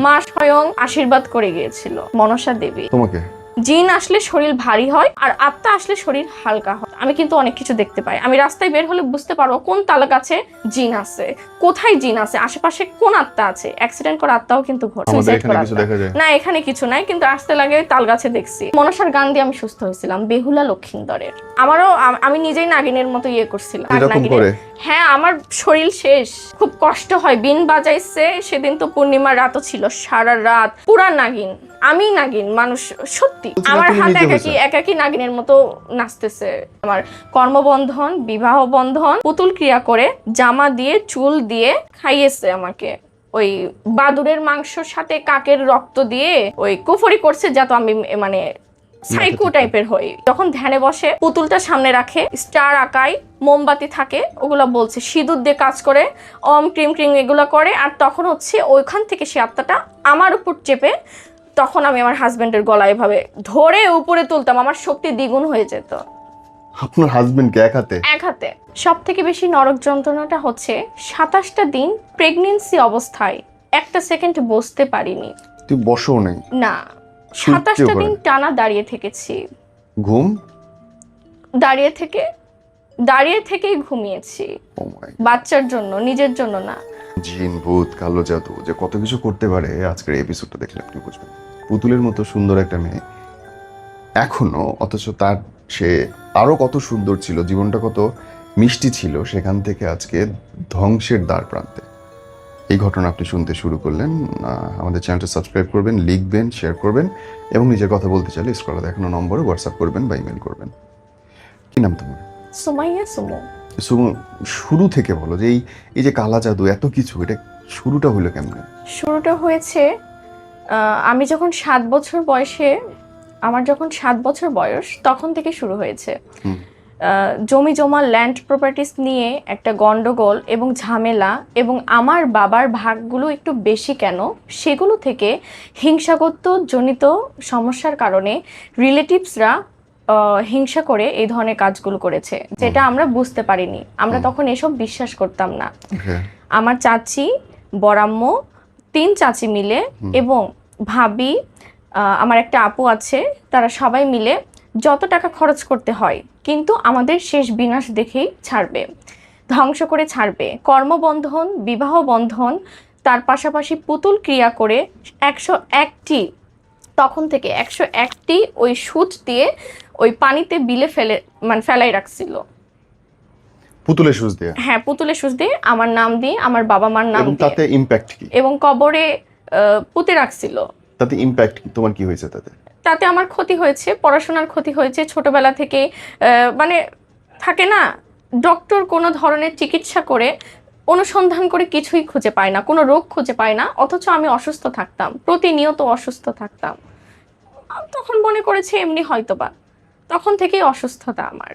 মা স্বয়ং আশীর্বাদ করে গিয়েছিল মনসা দেবী। তোমাকে জিন আসলে শরীর ভারী হয় আর আত্মা আসলে শরীর হালকা হয়। আমি কিন্তু অনেক কিছু দেখতে পাই। আমি রাস্তায় বের হলে বুঝতে পারবো কোন তালা গাছে জিন আছে, কোথায় জিন আছে, আশেপাশে কোন আত্মা আছে। অ্যাক্সিডেন্ট করা আত্মাও কিন্তু ঘটে, সুইসাইড করা আত্মা। না, এখানে কিছু নাই, কিন্তু আসতে লাগে তাল গাছে দেখছি। মনসার গান দিয়ে আমি সুস্থ হয়েছিলাম, বেহুলা লক্ষিন্দরের। আমারও আমি নিজেই নাগিনের মতো ইয়ে করছিলাম। হ্যাঁ, আমার শরীর শেষ, খুব কষ্ট হয়। বিন বাজাইছে সেদিন তো পূর্ণিমার রাতও ছিল, সারা রাত পুরা নাগিন। আমি নাগিন মানুষ সত্যি। আমার হাত একাকি নাগিনের মতো নাচতেছে। আমার কর্মবন্ধন, বিবাহ বন্ধন, পুতুল ক্রিয়া করে জামা দিয়ে চুল দিয়ে খাইয়েছে আমাকে। ওই বাদুরের মাংসর সাথে কাকের রক্ত দিয়ে ওই কুফরি করছে, যাতে আমি মানে সাইকো টাইপের হই। যখন ধ্যানে বসে পুতুলটা সামনে রাখে, স্টার আঁকায়, মোমবাতি থাকে, ওগুলা বলছে সিঁদুর দিয়ে কাজ করে, অম ক্রিম ক্রিম এগুলা করে। আর তখন হচ্ছে ওইখান থেকে সে আত্মাটা আমার উপর চেপে, তখন আমি আমার হাজবেন্ডের গলায় এভাবে ধরে উপরে তুলতাম, আমার শক্তি দ্বিগুণ হয়ে যেত। আপনার হাজবেন্ডকে এক হাতে। সব থেকে বেশি নরক যন্ত্রণাটা হচ্ছে 27টা দিন প্রেগন্যান্সি অবস্থায় একটা সেকেন্ড বসতে পারিনি। তুই বসও নাই? না, 27টা দিন টানা দাঁড়িয়ে থেকেছি। ঘুম? দাঁড়িয়ে থেকেই ঘুমিয়েছি, বাচ্চার জন্য, নিজের জন্য না। জিন, ভূত, কালো জাদু যে কত কিছু করতে পারে, আজকের এপিসোডটা দেখলে আপনি বুঝবেন। পুতুলের মতো সুন্দর একটা মেয়ে এখনো, অথচ তার সে আরো কত সুন্দর ছিল, জীবনটা কত মিষ্টি ছিল, সেখান থেকে আজকে ধ্বংসের দ্বার প্রান্তে। এই ঘটনা আপনি শুনতে শুরু করলেন। আমাদের চ্যানেলটা সাবস্ক্রাইব করবেন, লিখবেন, শেয়ার করবেন এবং নিজের কথা বলতে চাইলে স্ক্রলে দেখানো নম্বরে হোয়াটসঅ্যাপ করবেন বা ইমেল করবেন। কি নাম তোমার? সুমাইয়া সুমো। সুমো, শুরু থেকে বলো যে এই যে কালা জাদু এত কিছু, এটা শুরুটা হলো কেমন? শুরুটা হয়েছে আমি যখন 7 বছর বয়সে, আমার যখন 7 বছর বয়স, তখন থেকে শুরু হয়েছে। জমি জমা, ল্যান্ড প্রপার্টিস নিয়ে একটা গন্ডগোল এবং ঝামেলা, এবং আমার বাবার ভাগগুলো একটু বেশি কেন, সেগুলো থেকে হিংসাগত জনিত সমস্যার কারণে রিলেটিভসরা হিংসা করে এই ধরনের কাজগুলো করেছে, যেটা আমরা বুঝতে পারিনি। আমরা তখন এসব বিশ্বাস করতাম না। আমার চাচি, বড়াম্মু, 3 চাচি মিলে এবং ভাবি, আমার একটা আপু আছে, তারা সবাই মিলে যত টাকা খরচ করতে হয়, কিন্তু আমাদের শেষ বিনাশ দেখেই ছাড়বে, ধ্বংস করে ছাড়বে। কর্মবন্ধন, বিবাহ বন্ধন, তার পাশাপাশি পুতুল ক্রিয়া করে 101টি, তখন থেকে 101টি ওই সুচ দিয়ে ওই পানিতে বিলে ফেলাই রাখছিল। পুতুলের সুচ দিয়ে? হ্যাঁ, পুতুলের সুচ দিয়ে, আমার নাম দিয়ে, আমার বাবা মার নাম দিয়ে। তাতে ইমপ্যাক্ট কি? এবং কবরে পুঁতে রাখছিল। তাতে ইমপ্যাক্ট কি? তোমার কি হয়েছে তাতে? আমার ক্ষতি হয়েছে, পড়াশোনার ক্ষতি হয়েছে। ছোটবেলা থেকে মানে থাকে না, ডক্টর কোনো ধরনের চিকিৎসা করে, অনুসন্ধান করে কিছুই খুঁজে পায় না, কোনো রোগ খুঁজে পায় না, অথচ আমি অসুস্থ থাকতাম, প্রতিনিয়ত অসুস্থ থাকতাম। তখন মনে করেছে এমনি হয়তোবা, তখন থেকেই অসুস্থতা আমার।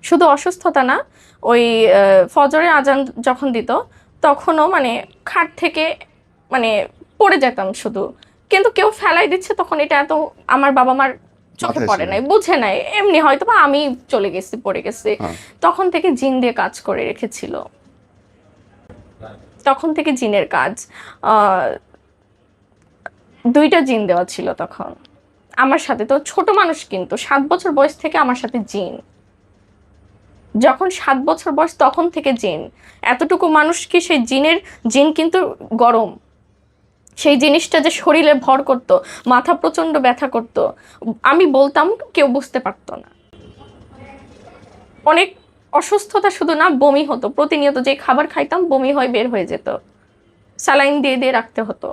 শুধু অসুস্থতা না, ওই ফজরের আজান যখন দিত, তখনও মানে খাট থেকে মানে পড়ে যেতাম শুধু, কিন্তু কেউ ফেলাই দিচ্ছে, তখন এটা এত আমার বাবা মার চোখে পড়ে নাই, বুঝে নাই, এমনি হয়তো বা আমি চলে গেছি, পড়ে গেছি। তখন থেকে জিন দিয়ে কাজ করে রেখেছিল, তখন থেকে জিনের কাজ। 2টা জিন দেওয়া ছিল তখন আমার সাথে। তো ছোট মানুষ, কিন্তু 7 বছর বয়স থেকে আমার সাথে জিন। যখন 7 বছর বয়স, তখন থেকে জিন। এতটুকু মানুষ কি, সেই জিন কিন্তু গরম, সেই জিনিসটা যে শরীরে ভর করতো, মাথা প্রচন্ড ব্যথা করতো, আমি বলতাম, কেউ বুঝতে পারতো না। অনেক অসুস্থতা, শুধু না, বমি হতো প্রতিনিয়ত। যে খাবার খাইতাম বমি হয়ে বের হয়ে যেত, স্যালাইন দিয়ে দিয়ে রাখতে হতো।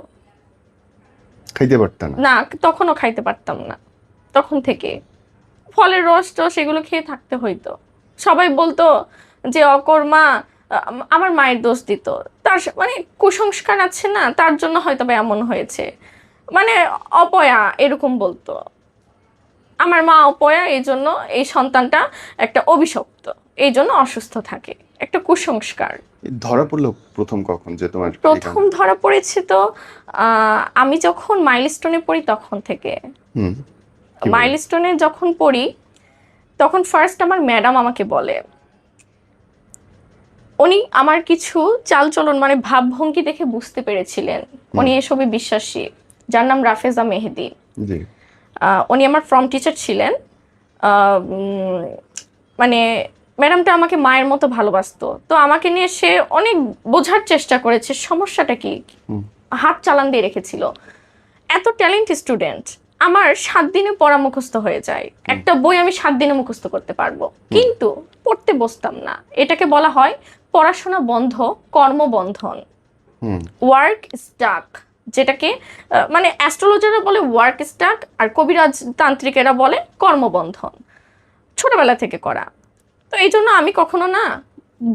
খাইতে পারতাম না, তখনও খাইতে পারতাম না। তখন থেকে ফলের রস টস এগুলো খেয়ে থাকতে হইতো। সবাই বলতো যে অকর্মা, আমার মায়ের দোষ দিত, তার মানে কুসংস্কার আছে না, তার জন্য হয়তো বা এমন হয়েছে, মানে অপয়া, এরকম বলতো। আমার মা অপয়া, এই জন্য এই সন্তানটা একটা অভিশপ্ত, এই জন্য অসুস্থ থাকে, একটা কুসংস্কার। ধরা পড়লো প্রথম কখন যে তোমার? প্রথম ধরা পড়েছে তো আমি যখন মাইলস্টোনে পড়ি, তখন থেকে। মাইলস্টোনে যখন পড়ি, তখন ফার্স্ট আমার ম্যাডাম আমাকে বলে, উনি আমার কিছু চালচলন মানে ভাবভঙ্গি দেখে বুঝতে পেরেছিলেন উনি এসবে বিশ্বাসী, যার নাম রাফেজা মেহেদি। জি। উনি আমার ফর্ম টিচার ছিলেন। আহ, মানে ম্যাডামটা আমাকে মায়ের মতো ভালোবাসতো, তো আমাকে নিয়ে সে অনেক বোঝার চেষ্টা করেছে সমস্যাটা কি, হাত চালান দিয়ে রেখেছিল। এত ট্যালেন্ট স্টুডেন্ট আমার 7 দিনে পড়া মুখস্থ হয়ে যায়, একটা বই আমি 7 দিনে মুখস্থ করতে পারবো, কিন্তু পড়তে বসতাম না। এটাকে বলা হয় পড়াশোনা বন্ধ, কর্মবন্ধন, ওয়ার্ক স্টাক, যেটাকে মানে অ্যাস্ট্রোলজাররা বলে ওয়ার্ক স্টাক, আর কবিরাজ তান্ত্রিকেরা বলে কর্মবন্ধন, ছোটবেলা থেকে করা। তো এই জন্য আমি কখনো না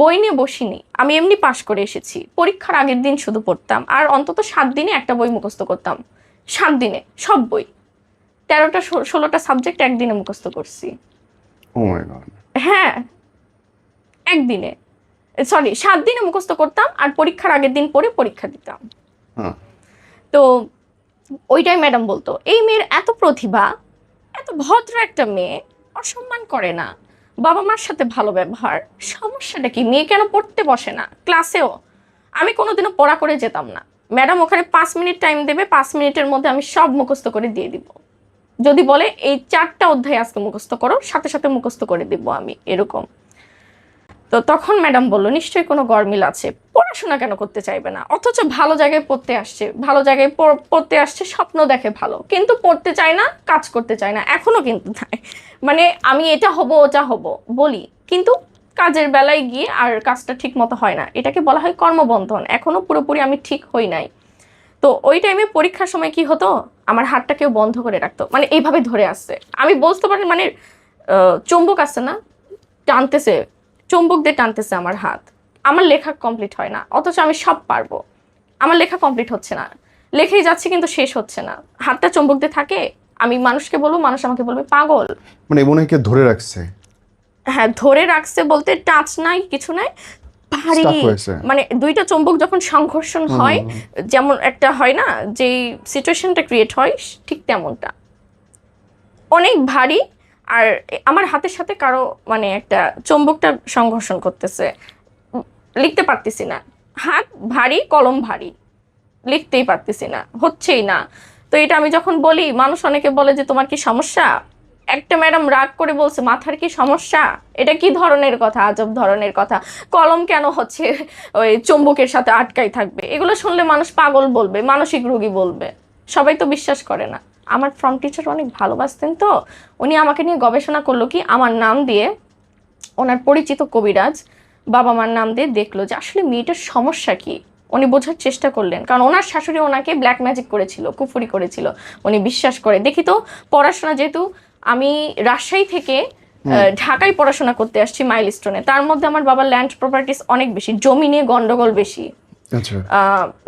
বই নিয়ে বসিনি, আমি এমনি পাশ করে এসেছি। পরীক্ষার আগের দিন শুধু পড়তাম, আর অন্তত 7 দিনে একটা বই মুখস্থ করতাম। 7 দিনে সব বই, 13টা 16টা সাবজেক্ট একদিনে মুখস্থ করছি। ও মাই গড। হ্যাঁ, একদিনে, সরি 7 দিনে মুখস্থ করতাম, আর পরীক্ষার আগের দিন পড়ে পরীক্ষা দিতাম। হ্যাঁ। তো ওইটাই ম্যাডাম বলতো, এই মেয়ের এত প্রতিভা, এত ভদ্র একটা মেয়ে, অসম্মান করে না, বাবা মার সাথে ভালো ব্যবহার, সমস্যাটা কি, মেয়ে কেন পড়তে বসে না ক্লাসেও? আমি কোনোদিনও পড়া করে যেতাম না, ম্যাডাম ওখানে 5 মিনিট টাইম দেবে, 5 মিনিটের মধ্যে আমি সব মুখস্থ করে দিয়ে দিব। যদি বলে এই 4টা অধ্যায় আজকে মুখস্থ করো, সাথে সাথে মুখস্থ করে দিব আমি, এরকম। তো তখন ম্যাডাম বললো নিশ্চয়ই কোনো গরমিল আছে, পড়াশোনা কেন করতে চাইবে না, অথচ ভালো জায়গায় পড়তে আসছে, ভালো জায়গায় পড়তে আসছে, স্বপ্ন দেখে ভালো, কিন্তু পড়তে চায় না, কাজ করতে চায় না, এখনো কিন্তু তাই। মানে আমি এটা হব ওটা হব বলি, কিন্তু কাজের বেলায় গিয়ে আর কাজটা ঠিক মতো হয় না, এটাকে বলা হয় কর্মবন্ধন। এখনো পুরোপুরি আমি ঠিক হই নাই। তো ওই টাইমে পরীক্ষার সময় কি হতো, আমার হাতটা কেউ বন্ধ করে রাখতো, মানে এইভাবে ধরে আসছে, আমি বুঝতে পারি মানে চুম্বক আছে না, টানতেছে, চুম্বক দিয়ে টানতেছে আমার হাত, আমার লেখা কমপ্লিট হয় না, অথচ আমি সব পারবো, আমার লেখা কমপ্লিট হচ্ছে না, লেখেই যাচ্ছে কিন্তু শেষ হচ্ছে না, হাতটা চুম্বক দিয়ে থাকে। আমি মানুষকে বলবো, মানুষ আমাকে বলবে পাগল। মানে মনে হয় কেউ ধরে রাখছে। হ্যাঁ, ধরে রাখছে বলতে টাচ নাই, কিছু নাই, ভারী। Stuck হয়েছে। মানে দুইটা চুম্বক যখন সংঘর্ষণ হয়, যেমন একটা হয় না যে সিচুয়েশনটা ক্রিয়েট হয়, ঠিক তেমনটা অনেক ভারী। আর আমার হাতের সাথে কারো মানে একটা চুম্বকটা সংঘর্ষণ করতেছে, লিখতে পারতেছি না, হাত ভারী, কলম ভারী, লিখতেই পারতেছি না, হচ্ছেই না। তো এটা আমি যখন বলি, মানুষ অনেকে বলে যে তোমার কি সমস্যা। একটা ম্যাডাম রাগ করে বলছে মাথার কি সমস্যা, এটা কি ধরনের কথা, আজব ধরনের কথা, কলম কেন হচ্ছে ওই চুম্বকের সাথে আটকাই থাকবে, এগুলো শুনলে মানুষ পাগল বলবে, মানসিক রোগী বলবে, সবাই তো বিশ্বাস করে না। আমার ফর্ম টিচার অনেক ভালোবাসতেন, তো উনি আমাকে নিয়ে গবেষণা করলো কি, আমার নাম দিয়ে, ওনার পরিচিত কবিরাজ বাবা মার নাম দিয়ে দেখলো যে আসলে মেয়েটার সমস্যা কি। উনি বোঝার চেষ্টা করলেন, কারণ ওনার শাশুড়ি ওনাকে ব্ল্যাক ম্যাজিক করেছিল, কুফুরি করেছিল, উনি বিশ্বাস করে। দেখি তো পড়াশোনা, যেহেতু আমি রাজশাহী থেকে ঢাকায় পড়াশোনা করতে আসছি মাইলস্টোনে, তার মধ্যে আমার বাবার ল্যান্ড প্রপার্টিস অনেক বেশি, জমি নিয়ে গন্ডগোল বেশি। আচ্ছা।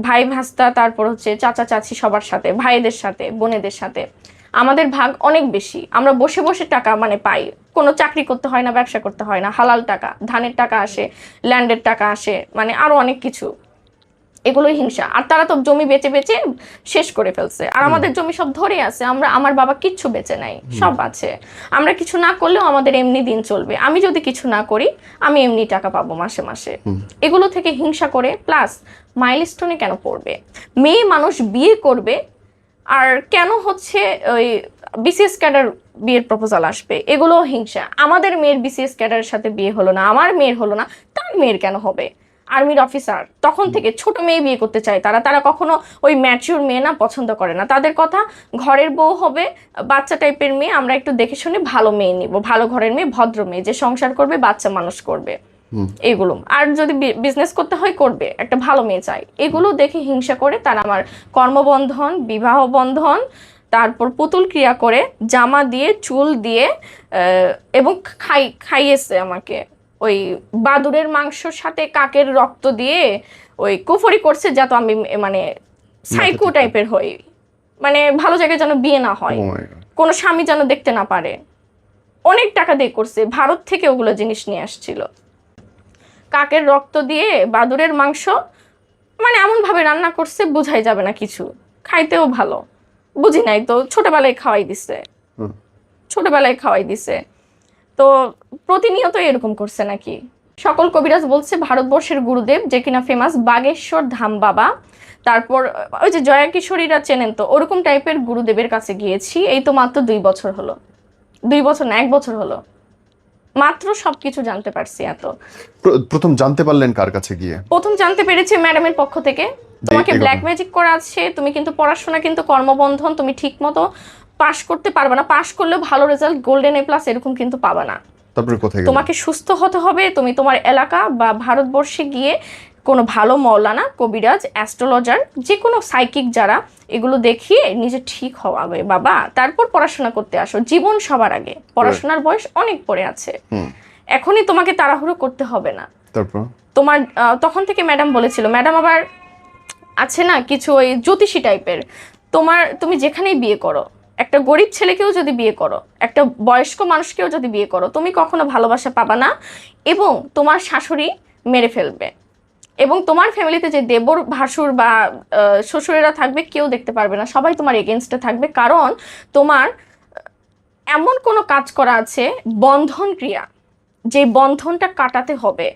ভাই ভাস্তা, তারপর হচ্ছে চাচা চাচি, সবার সাথে, ভাইদের সাথে, বোনেদের সাথে আমাদের ভাগ অনেক বেশি। আমরা বসে বসে টাকা মানে পাই, কোনো চাকরি করতে হয় না, ব্যবসা করতে হয় না, হালাল টাকা, ধানের টাকা আসে, ল্যান্ডের টাকা আসে, মানে আরো অনেক কিছু। এগুলোই হিংসা। আর তারা তো জমি বেচে বেচে শেষ করে ফেলছে, আর আমাদের জমি সব ধরে আছে, আমার বাবা কিচ্ছু বেচে নাই, সব আছে। আমরা কিছু না করলেও আমাদের এমনি দিন চলবে, আমি যদি কিছু না করি আমি এমনি টাকা পাবো মাসে মাসে। এগুলো থেকে হিংসা করে, প্লাস মাইলস্টোনে কেন পড়বে, মেয়ে মানুষ বিয়ে করবে, আর কেন হচ্ছে ওই বিসিএস ক্যাডার বিয়ের প্রপোজাল আসবে, এগুলো হিংসা। আমাদের মেয়ের বিসিএস ক্যাডারের সাথে বিয়ে হলো না, আমার মেয়ের হলো না, তার মেয়ের কেন হবে, আর্মির অফিসার, তখন থেকে ছোট মেয়ে বিয়ে করতে চায় তারা কখনো ওই ম্যাচিউর মেয়ে না পছন্দ করে না। তাদের কথা ঘরের বউ হবে, বাচ্চা টাইপের মেয়ে, আমরা একটু দেখে শুনে ভালো মেয়ে নিব, ভালো ঘরের মেয়ে, ভদ্র মেয়ে, যে সংসার করবে, বাচ্চা মানুষ করবে, এগুলো। আর যদি বিজনেস করতে হয় করবে, একটা ভালো মেয়ে চাই। এগুলো দেখে হিংসা করে তারা আমার কর্মবন্ধন, বিবাহ বন্ধন, তারপর পুতুল ক্রিয়া করে, জামা দিয়ে, চুল দিয়ে, এবং খাইয়েছে আমাকে ওই বাদুড়ের মাংসর সাথে কাকের রক্ত দিয়ে, ওই কুফরি করছে, যাতে আমি মানে সাইকো টাইপের হই, মানে ভালো জায়গায় যেন বিয়ে না হয়, কোনো স্বামী যেন দেখতে না পারে। অনেক টাকা দিয়ে করছে, ভারত থেকে ওগুলো জিনিস নিয়ে আসছিল, কাকের রক্ত দিয়ে বাদুড়ের মাংস, মানে এমন ভাবে রান্না করছে বোঝাই যাবে না কিছু, খাইতেও ভালো, বুঝি নাই তো, ছোটবেলায় খাওয়াই দিছে। তো প্রতিনিয়ত এরকম করছে নাকি, সকল কবিরাজ বলছে ভারতবর্ষের গুরুদেব যে কিনা ফেমাস বাগেশ্বর ধাম বাবা, তারপর ওই যে জয়া কিশোরীরা চেনেন তো, ওরকম টাইপের গুরুদেবের কাছে গিয়েছি। এই তো মাত্র 2 বছর হলো, 2 বছর না 1 বছর হলো মাত্র সবকিছু জানতে পারছি। এত প্রথম জানতে পারলেন কার কাছে গিয়ে? প্রথম জানতে পেরেছি ম্যাডামের পক্ষ থেকে, তোমাকে ব্ল্যাক ম্যাজিক করা আছে, তুমি কিন্তু পড়াশোনা কিন্তু কর্মবন্ধন, তুমি ঠিক মতো পাশ করতে পারবে না, পাশ করলেও ভালো রেজাল্ট গোল্ডেন এ প্লাস এরকম কিন্তু পাবে না। তারপরে কোথায় তোমাকে সুস্থ হতে হবে, তুমি তোমার এলাকা বা ভারতবর্ষে গিয়ে কোনো ভালো মৌলানা, কবিরাজ, অ্যাস্ট্রোলজার, যে কোনো সাইকিক যারা, এগুলো দেখিয়ে নিজে ঠিক হওয়াবে বাবা, তারপর পড়াশোনা করতে আসো। জীবন সবার আগে, পড়াশোনার বয়স অনেক পরে আছে, এখনই তোমাকে তাড়াহুড়ো করতে হবে না। তারপর তোমার তখন থেকে ম্যাডাম বলেছিল, ম্যাডাম আবার আছে না কিছু ওই জ্যোতিষী টাইপের, তুমি যেখানেই বিয়ে করো, একটা গরিব ছেলেকেও যদি বিয়ে করো, একটা বয়স্ক মানুষকেও যদি বিয়ে করো, তুমি কখনো ভালোবাসা পাবা না, এবং তোমার শাশুড়ি মেরে ফেলবে, এবং তোমার ফ্যামিলিতে যে দেবর ভাসুর বা শ্বশুরেরা থাকবে কেউ দেখতে পারবে না, সবাই তোমার এগেনস্টে থাকবে, কারণ তোমার এমন কোনো কাজ করা আছে বন্ধন ক্রিয়া, যে বন্ধনটা কাটাতে হবে।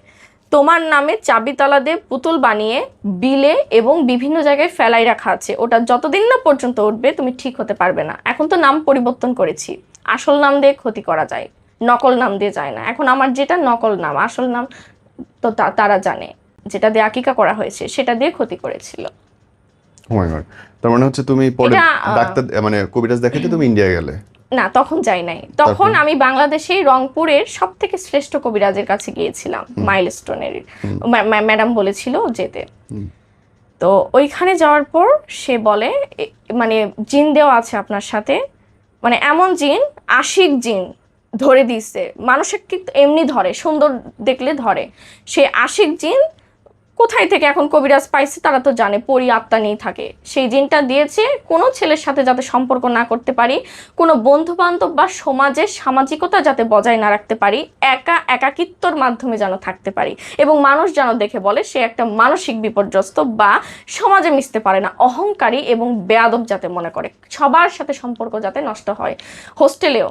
তোমার নামে চাবি তালা দিয়ে পুতুল বানিয়ে বিলে এবং বিভিন্ন জায়গায় ফেলাই রাখা আছে, ওটা যতদিন না পর্যন্ত উঠবে তুমি ঠিক হতে পারবে না। এখন তো নাম পরিবর্তন করেছি, আসল নাম দিয়ে ক্ষতি করা যায়, নকল নাম দিয়ে যায় না। এখন আমার যেটা নকল নাম, আসল নাম তো তারা জানে, যেটা দিয়ে আকিকা করা হয়েছে সেটা দিয়ে ক্ষতি করেছিল। ও মাই গড, তার মানে হচ্ছে তুমি পরে ডাক্তার মানে কবিরাজ দেখাতে তুমি ইন্ডিয়া গেলে? না, তখন যাই নাই, তখন আমি বাংলাদেশে রংপুরের সব থেকে শ্রেষ্ঠ কবিরাজের কাছে গিয়েছিলাম, মাইলস্টোনের ম্যাডাম বলেছিল যেতে। তো ওইখানে যাওয়ার পর সে বলে মানে জিন দেওয়া আছে আপনার সাথে, মানে এমন জিন, আশিক জিন ধরে দিয়েছে, মানুষের কিন্তু এমনি ধরে, সুন্দর দেখলে ধরে, সে আশিক জিন কোথায় থেকে এখন কবিরাজ পাইছে তারা তো জানে, পরি আত্মা নিয়ে থাকে, সেই জিনটা দিয়েছে কোনো ছেলের সাথে যাতে সম্পর্ক না করতে পারি, কোনো বন্ধু বান্ধব বা সমাজের সামাজিকতা যাতে বজায় না রাখতে পারি, একাকিত্বর মাধ্যমে যেন থাকতে পারি, এবং মানুষ যেন দেখে বলে সে একটা মানসিক বিপর্যস্ত বা সমাজে মিশতে পারে না, অহংকারী এবং বেয়াদব যাতে মনে করে, সবার সাথে সম্পর্ক যাতে নষ্ট হয়। হোস্টেলেও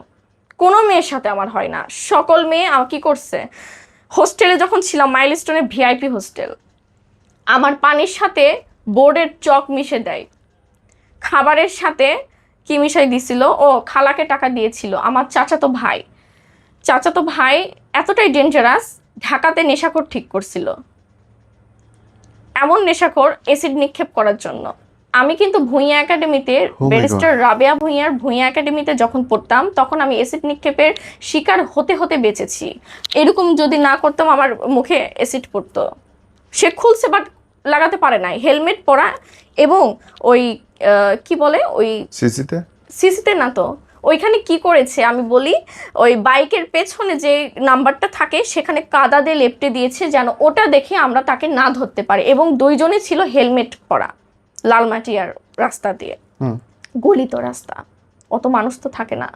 কোনো মেয়ের সাথে আমার হয় না, সকল মেয়ে কি করছে, হোস্টেলে যখন ছিলাম মাইলস্টোনে ভিআইপি হোস্টেল, আমার পানির সাথে বোর্ডের চক মিশে দেয়, খাবারের সাথে কি মিশাই দিছিল, ও খালাকে টাকা দিয়েছিল আমার চাচাতো ভাই এতটাই ডেঞ্জারাস, ঢাকাতে নেশাখোর ঠিক করছিল, এমন নেশাখোর অ্যাসিড নিক্ষেপ করার জন্য। আমি কিন্তু ভূঁইয়া একাডেমিতে, ব্যারিস্টার রাবেয়া ভূঁইয়ার ভূঁইয়া একাডেমিতে যখন পড়তাম, তখন আমি অ্যাসিড নিক্ষেপের শিকার হতে হতে বেঁচেছি। এরকম যদি না করতাম আমার মুখে অ্যাসিড পড়তো। সে খুলছে বাট লাগাতে পারে নাই, হেলমেট পরা, এবং ওই কি বলে ওই সিসিতে না তো, ওইখানে কি করেছে আমি বলি, ওই বাইকের পেছনে যে নাম্বারটা থাকে সেখানে কাদা দিয়ে লেপটে দিয়েছে যেন ওটা দেখে আমরা তাকে না ধরতে পারি, এবং 2 জনই ছিল হেলমেট পরা, লালমাটিয়ার রাস্তা দিয়ে, গলিত রাস্তা, অত মানুষ তো থাকে না।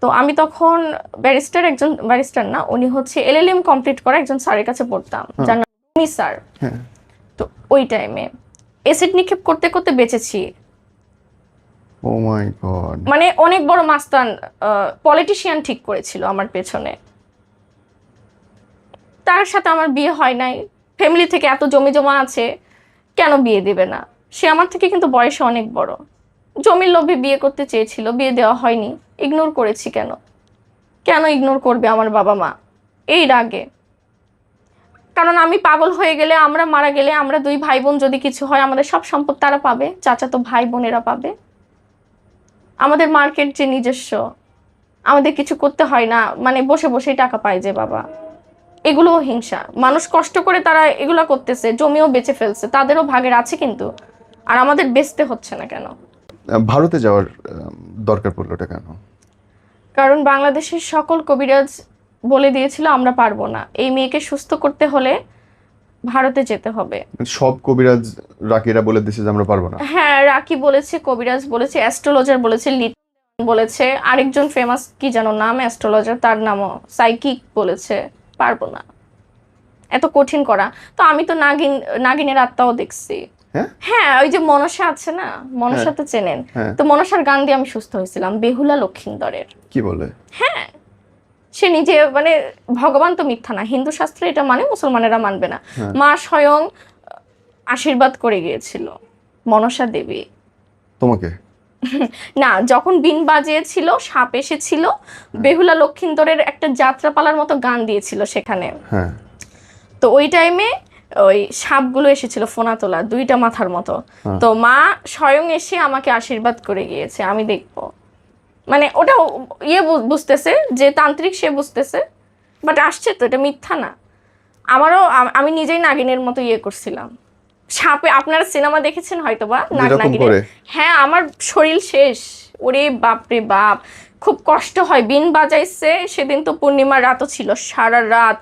তো আমি তখন ব্যারিস্টার না, উনি হচ্ছে LLM কমপ্লিট করা একজন স্যারের কাছে পড়তাম, যার নাম স্যার। তো ওই টাইমে অ্যাসিড নিক্ষেপ করতে করতে বেঁচেছি। ও মাই গড, মানে অনেক বড় মাস্তান পলিটিশিয়ান ঠিক করেছিল আমার পেছনে, তার সাথে আমার বিয়ে হয় নাই, ফ্যামিলি থেকে এত জমি জমা আছে, কেন বিয়ে দেবে না, সে আমার থেকে কিন্তু বয়সে অনেক বড়, জমির লোভে বিয়ে করতে চেয়েছিল, বিয়ে দেওয়া হয়নি, ইগনোর করেছি। কেন ইগনোর করবে আমার বাবা মা এই রাগে, কারণ আমি পাগল হয়ে গেলে, আমরা মারা গেলে, আমরা 2 ভাই বোন যদি কিছু হয়, আমাদের সব সম্পদ তারা পাবে, চাচাতো ভাই বোনেরা পাবে, আমাদের মার্কেট যে নিজস্ব, আমাদের কিছু করতে হয় না, মানে বসে বসেই টাকা পায় যে বাবা, এগুলোও হিংসা। মানুষ কষ্ট করে তারা এগুলো করতেছে, জমিও বেচে ফেলছে, তাদেরও ভাগের আছে কিন্তু, আর আমাদের বেচতে হচ্ছে না কেন? ভারতে যাওয়ার দরকার পড়লোটা কেন? কারণ বাংলাদেশের সকল কবিরাজ বলে দিয়েছিল আমরা পারবো না, এই মেয়েকে সুস্থ করতে হলে ভারতে যেতে হবে। সব কবিরাজ রাকিরা বলে দিয়েছে যে আমরা পারবো না? হ্যাঁ, রাকি বলেছে, কবিরাজ বলেছে, অ্যাস্ট্রোলজার বলেছে, বলেছে, আরেকজন ফেমাস কি যেন নাম অ্যাস্ট্রোলজার, তার নামও সাইকিক বলেছে, পারবো না, এত কঠিন করা। তো আমি তো নাগিনের আত্মাও দেখছি। হ্যাঁ, ওই যে মনসা আছে না, মনসা তো চেনেন তো, মনসার গান দিয়ে আমি সুস্থ হয়েছিলাম, বেহুলা লক্ষিন্দরের। কি বলে? হ্যাঁ, সে নিজে মানে ভগবান তো মিথ্যা না, হিন্দু শাস্ত্রে এটা মানে মুসলমানেরা মানবে না। মা স্বয়ং আশীর্বাদ করে গিয়েছিল মনসা দেবী তোমাকে। না, যখন বিন বাজিয়েছিল, সাপ এসেছিল, বেহুলা লক্ষিন্দরের একটা যাত্রাপালার মতো গান দিয়েছিল সেখানে। হ্যাঁ, তো ওই টাইমে ওই সাপগুলো এসেছিল ফোনা তোলা, 2টা মাথার মতো। তো মা স্বয়ং এসে আমাকে আশীর্বাদ করে গিয়েছে, আমি দেখবো। মানে ওটা বুঝতেছে যে তান্ত্রিক, সে বুঝতেছে, বাট আসছে তো, এটা মিথ্যা না। আমারও আমি নিজেই নাগিনের মতো করছিলাম। সাপে, আপনারা সিনেমা দেখেছেন হয়তো বা নাগিনের। হ্যাঁ, আমার শরীর শেষ, ওরে বাপ রে বাপ, খুব কষ্ট হয়। বিন বাজাইছে সেদিন, তো পূর্ণিমার রাতও ছিল, সারা রাত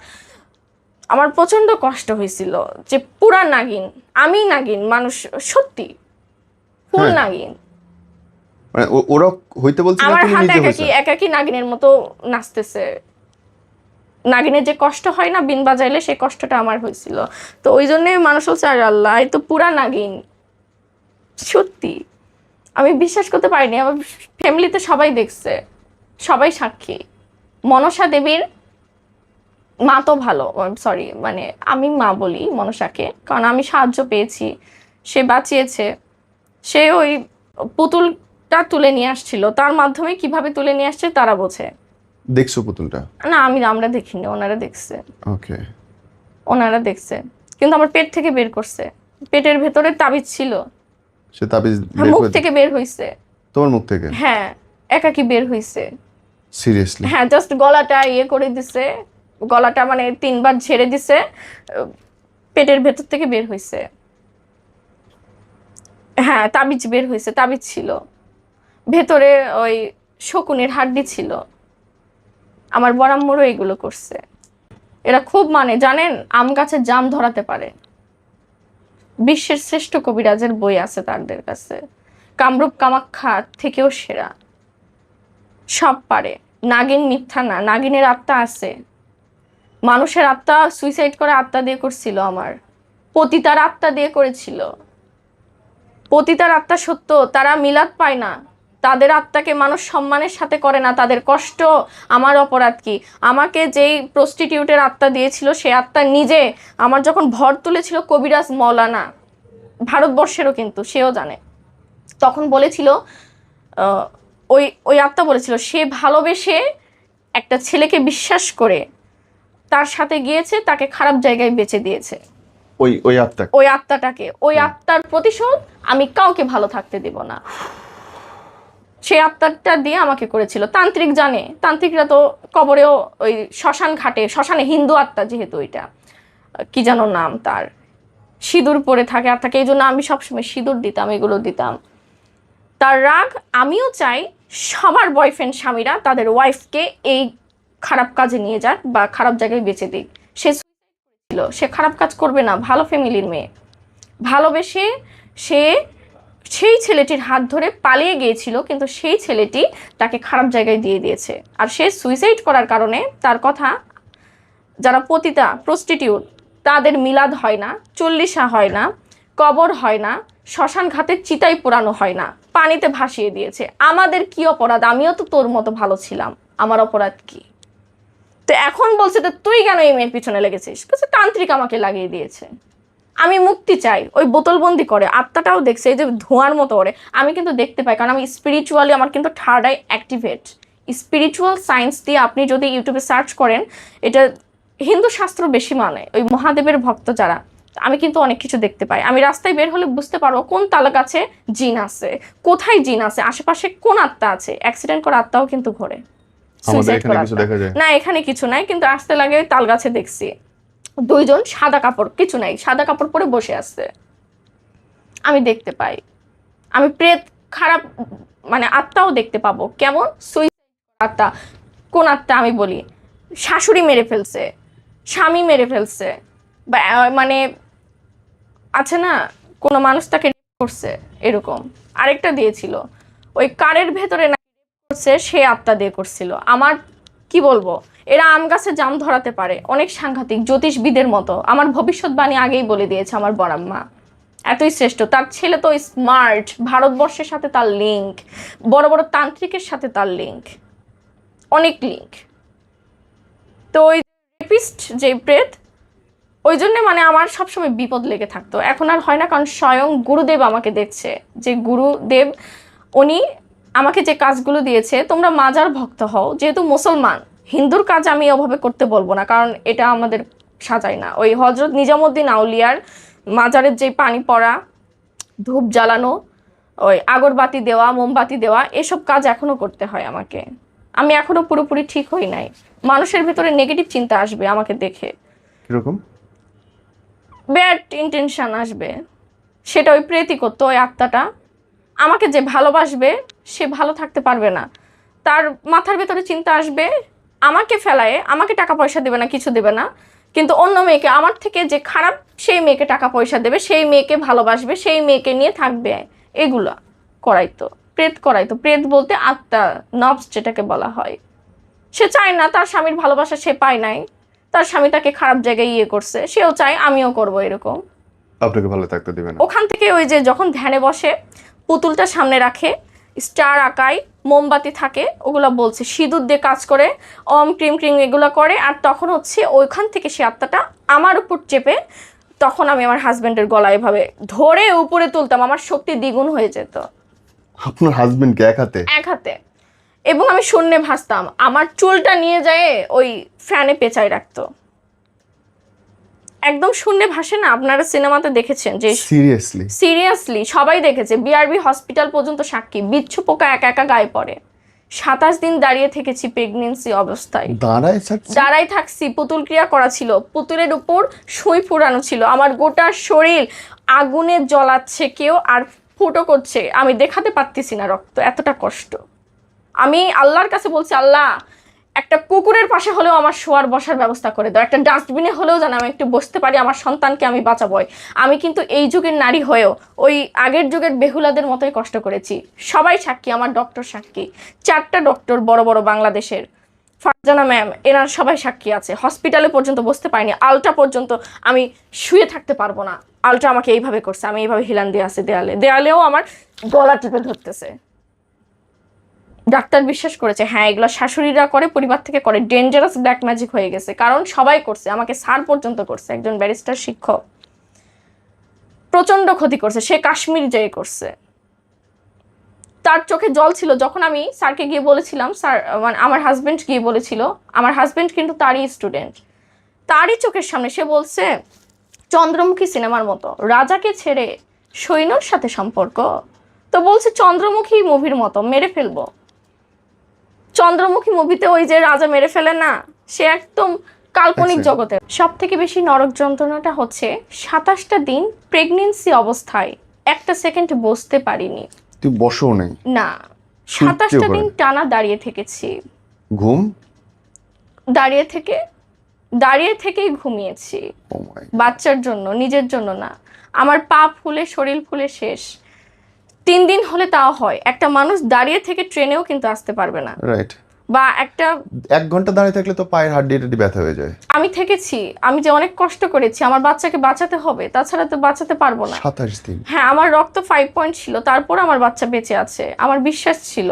আমার প্রচন্ড কষ্ট হয়েছিল। যে পুরা নাগিন, আমি নাগিন, মানুষ সত্যি ফুল নাগিন। মানে ওরা হইতে বলছে না, আমার তুমি হাত নিজে একাকি একাকি নাগিনের মতো নাচতেছে। নাগিনের যে কষ্ট হয় না বিন বাজাইলে, সেই কষ্টটা আমার হয়েছিল। তো ওই জন্য মানুষ বলছে আরে আল্লাহ, এই তো পুরা নাগিন। সত্যি আমি বিশ্বাস করতে পারিনি। আমার ফ্যামিলিতে সবাই দেখছে, সবাই সাক্ষী। মনসা দেবীর মা তো ভালো, সরি মানে আমি মা বলি মনসাকে, কারণ আমি সাহায্য পেয়েছি, সে বাঁচিয়েছে। সে ওই পুতুলটা তুলে নিয়ে আসছিল, তার মাধ্যমে কিভাবে তুলে নিয়ে আসছে তারা বোঝে। দেখছো পুতুলটা? না, আমরা দেখিনি, ওনারা দেখছে। ওকে, ওনারা দেখছে, কিন্তু আমার পেট থেকে বের করছে। পেটের ভেতরে তাবিজ ছিল, সে তাবিজ মুখ থেকে বের হইছে। তোমার মুখ থেকে? হ্যাঁ, একাকি বের হইছে। সিরিয়াসলি? হ্যাঁ, জাস্ট গলাটা করে দিছে, গলাটা মানে 3বার ঝেড়ে দিছে, পেটের ভেতর থেকে বের হইছে। হ্যাঁ, তাবিজ বের হইছে, তাবিজ ছিল ভেতরে, ওই শকুনের হাড্ডি ছিল। আমার বড়াম্মুরও এগুলো করছে। এরা খুব মানে জানেন, আম গাছে জাম ধরাতে পারে। বিশ্বের শ্রেষ্ঠ কবিরাজের বই আছে তাদের কাছে, কামরূপ কামাখ্যা থেকেও সেরা, সব পারে। নাগিন মিথ্যা না, নাগিনের আত্মা আছে। মানুষের আত্মা সুইসাইড করে আত্মা দিয়ে করছিল, আমার পতিতার আত্মা দিয়ে করেছিল। পতিতার আত্মা সত্য, তারা মিলাদ পায় না, তাদের আত্মাকে মানুষ সম্মানের সাথে করে না, তাদের কষ্ট। আমার অপরাধ কি? আমাকে যেই প্রস্টিটিউটের আত্মা দিয়েছিল, সে আত্মা নিজে আমার যখন ভর তুলেছিল, কবিরাজ মৌলানা, ভারতবর্ষেরও কিন্তু, সেও জানে, তখন বলেছিল, ওই ওই আত্মা বলেছিল সে ভালোবেসে একটা ছেলেকে বিশ্বাস করে তার সাথে গিয়েছে, তাকে খারাপ জায়গায় বেচে দিয়েছে। ওই আত্মাটাকে, ওই আত্মার প্রতিশোধ আমি কাউকে ভালো থাকতে দিব না। সেই আত্মাটা দিয়ে আমাকে করেছিল। তান্ত্রিক জানে, তান্ত্রিকরা তো কবরেও ওই শ্মশান ঘাটে, শ্মশানে হিন্দু আত্মা যেহেতু, ওইটা কি যেন নাম তার, সিঁদুর পরে থাকে আত্মাকে, এই জন্য আমি সবসময় সিঁদুর দিতাম, এগুলো দিতাম। তার রাগ, আমিও চাই সবার বয়ফ্রেন্ড স্বামীরা তাদের ওয়াইফকে এই খারাপ কাজে নিয়ে যাক বা খারাপ জায়গায় বেঁচে দিক। সে ছিল, সে খারাপ কাজ করবে না, ভালো ফ্যামিলির মেয়ে, ভালোবেসে সে সেই ছেলেটির হাত ধরে পালিয়ে গিয়েছিল, কিন্তু সেই ছেলেটি তাকে খারাপ জায়গায় দিয়ে দিয়েছে। আর সে সুইসাইড করার কারণে, তার কথা, যারা পতিতা প্রস্টিটিউট, তাদের মিলাদ হয় না, চল্লিশা হয় না, কবর হয় না, শ্মশান ঘাটে চিতাই পোড়ানো হয় না, পানিতে ভাসিয়ে দিয়েছে। আমাদের কি অপরাধ? আমিও তো তোর মতো ভালো ছিলাম, আমার অপরাধ কি? তো এখন বলছে তো তুই কেন এই মেয়ের পিছনে লেগেছিস? তান্ত্রিক আমাকে লাগিয়ে দিয়েছে, আমি মুক্তি চাই। ওই বোতলবন্দি করে, আত্মাটাও দেখছে, এই যে ধোঁয়ার মতো করে, আমি কিন্তু দেখতে পাই, কারণ আমি স্পিরিচুয়ালি, আমার কিন্তু third eye activate. Spiritual science দিয়ে আপনি যদি ইউটিউবে সার্চ করেন, এটা হিন্দু শাস্ত্র বেশি মানে, ওই মহাদেবের ভক্ত যারা, আমি কিন্তু অনেক কিছু দেখতে পাই। আমি রাস্তায় বের হলে বুঝতে পারবো কোন তালা গাছে জিন আছে, কোথায় জিন আছে, আশেপাশে কোন আত্মা আছে। অ্যাক্সিডেন্ট করা আত্মাও কিন্তু ঘোরে, না এখানে কিছু নাই, কিন্তু আসতে লাগে তাল গাছে দেখছি 2 জন সাদা কাপড়, কিছু নাই, সাদা কাপড় পরে বসে আছে, আমি দেখতে পাই। আমি প্রেত, খারাপ মানে আত্মাও দেখতে পাবো। কেমন? সুইসাইড আত্মা। কোন আত্মা? আমি বলি, শাশুড়ি মেরে ফেলছে, স্বামী মেরে ফেলছে, বা মানে আছে না, কোনো মানুষ তাকে করছে, এরকম। আরেকটা দিয়েছিল, ওই কারের ভেতরে না করছে, সে আত্মা দিয়ে করছিল। আমার কি বলবো, এরা আম গাছে জাম ধরাতে পারে, অনেক সাংঘাতিক, জ্যোতিষবিদের মতো। আমার ভবিষ্যৎবাণী আগেই বলে দিয়েছে আমার বড়াম্মা, এতই শ্রেষ্ঠ। তার ছেলে তো স্মার্ট, ভারতবর্ষের সাথে তার লিঙ্ক, বড় বড় তান্ত্রিকের সাথে তার লিঙ্ক, অনেক লিঙ্ক। তো ওই রেপিস্ট যে প্রেত, ওই জন্য মানে আমার সবসময় বিপদ লেগে থাকতো। এখন আর হয় না, কারণ স্বয়ং গুরুদেব আমাকে দেখছে, যে গুরুদেব উনি আমাকে যে কাজগুলো দিয়েছে, তোমরা মাজার ভক্ত হও, যেহেতু মুসলমান, হিন্দুর কাজ আমি ওভাবে করতে বলবো না, কারণ এটা আমাদের সাজায় না। ওই হজরত নিজামুদ্দিন আউলিয়ার মাজারের যে পানি পড়া, ধূপ জ্বালানো, ওই আগরবাতি দেওয়া, মোমবাতি দেওয়া, এসব কাজ এখনো করতে হয় আমাকে। আমি এখনো পুরোপুরি ঠিক হই নাই। মানুষের ভেতরে নেগেটিভ চিন্তা আসবে আমাকে দেখে, কিরকম? ব্যাড ইন্টেনশন আসবে। সেটা ওই প্রেতই করতো, ওই আত্মাটা। আমাকে যে ভালোবাসবে সে ভালো থাকতে পারবে না, তার মাথার ভেতরে চিন্তা আসবে আমাকে ফেলায়, আমাকে টাকা পয়সা দেবে না, কিছু দেবে না, কিন্তু অন্য মেয়েকে, আমার থেকে যে খারাপ সেই মেয়েকে টাকা পয়সা দেবে, সেই মেয়েকে ভালোবাসবে, সেই মেয়েকে নিয়ে থাকবে। এগুলো করাইতো, প্রেত করাইতো। প্রেত বলতে আত্মা, নবস যেটাকে বলা হয়। সে চায় না তার স্বামীর ভালোবাসা সে পায় নাই, তার স্বামী তাকে খারাপ জায়গায় করছে, সেও চায় আমিও করবো এরকম। আপনাকে ভালো থাকতে দিবে না। ওখান থেকে ওই যে যখন ধ্যানে বসে, পুতুলটা সামনে রাখে, স্টার আঁকায়, মোমবাতি থাকে, ওগুলা বলছে, সিঁদুর দিয়ে কাজ করে, অম ক্রিম ক্রিম এগুলো করে। আর তখন হচ্ছে ওইখান থেকে সে আত্মাটা আমার উপর চেপে, তখন আমি আমার হাজবেন্ডের গলায় এভাবে ধরে উপরে তুলতাম, আমার শক্তি দ্বিগুণ হয়ে যেত। আপনার হাজবেন্ডকে এক হাতে? এক হাতে। এবং আমি শূন্যে ভাসতাম, আমার চুলটা নিয়ে যায় ওই ফ্যানে পেঁচায় রাখতো। একদম শূন্যে ভাসে না, আপনারা সিনেমাতে দেখেছেন যে, সিরিয়াসলি সবাই দেখেছে, বিআরবি হসপিটাল পর্যন্ত সাক্ষী, বিচ্ছু পোকা একা একা গায়ে পড়ে। 27 দিন দাঁড়িয়ে থেকেছি প্রেগনেন্সি অবস্থায়, দাঁড়াই থাকছি। পুতুল ক্রিয়া করা ছিল, পুতুলের উপর সুই ফুরানো ছিল, আমার গোটা শরীর আগুনে জ্বলাচ্ছে কেউ, আর ফুটো করছে, আমি দেখাতে পারতেছি না রক্ত, এতটা কষ্ট। আমি আল্লাহর কাছে বলছি, আল্লাহ একটা কুকুরের পাশে হলেও আমার শোয়ার বসার ব্যবস্থা করে দাও, একটা ডাস্টবিনে হলেও যেন আমি একটু বসতে পারি, আমার সন্তানকে আমি বাঁচাবো। আমি কিন্তু এই যুগের নারী হয়েও ওই আগের যুগের বেহুলাদের মতোই কষ্ট করেছি। সবাই সাক্ষী, আমার ডক্টর সাক্ষী, 4টা ডক্টর বড় বড় বাংলাদেশের, ফারজানা ম্যাম, এনার সবাই সাক্ষী আছে। হসপিটালে পর্যন্ত বসতে পারিনি, আলট্রা পর্যন্ত আমি শুয়ে থাকতে পারবো না, আলট্রা আমাকে এইভাবে করছে, আমি এইভাবে হিলান দিয়ে আছে দেয়ালেও আমার গলা টিপে ধরতেছে। ডাক্তার বিশ্বাস করেছে, হ্যাঁ এগুলো শাশুড়িরা করে, পরিবার থেকে করে, ডেঞ্জারাস ব্ল্যাক ম্যাজিক হয়ে গেছে, কারণ সবাই করছে, আমাকে স্যার পর্যন্ত করছে, একজন ব্যারিস্টার শিক্ষক প্রচন্ড ক্ষতি করছে, সে কাশ্মীর যেয়ে করছে। তার চোখে জল ছিল যখন আমি স্যারকে গিয়ে বলেছিলাম, স্যার মানে আমার হাজবেন্ড গিয়ে বলেছিল, আমার হাজবেন্ড কিন্তু তারই স্টুডেন্ট, তারই চোখের সামনে সে বলছে চন্দ্রমুখী সিনেমার মতো, রাজাকে ছেড়ে সৈন্যর সাথে সম্পর্ক। তো বলছে চন্দ্রমুখী মুভির মতো, মেরে ফেলবো। চন্দ্রমুখী মুভিতে ওই যে রাজা মেরে ফেলে না, সে একদম কাল্পনিক জগতের। সব থেকে বেশি নরক যন্ত্রণাটা হচ্ছে 27টা দিন প্রেগনেন্সি অবস্থায় একটা সেকেন্ড বসতে পারিনি। তুই বসো নাই? না, 27টা দিন টানা দাঁড়িয়ে থেকেছি। ঘুম? দাঁড়িয়ে থেকেই ঘুমিয়েছি, বাচ্চার জন্য, নিজের জন্য না। আমার পা ফুলে শরীর ফুলে শেষ। 3 দিন হলে তাও হয়, একটা মানুষ দাঁড়িয়ে থেকে ট্রেনেও কিন্তু আসতে পারবে না, রাইট? বা একটা 1 ঘন্টা দাঁড়িয়ে থাকলে তো পায়ের হাড্ডি ব্যথা হয়ে যায়। আমি থেকেছি, আমি যে অনেক কষ্ট করেছি, আমার বাচ্চাকে বাঁচাতে হবে, তাছাড়া তো বাঁচাতে পারবো না। 27 দিন? হ্যাঁ, আমার রক্ত 5 পয়েন্ট ছিল, তারপর আমার বাচ্চা বেঁচে আছে, আমার বিশ্বাস ছিল।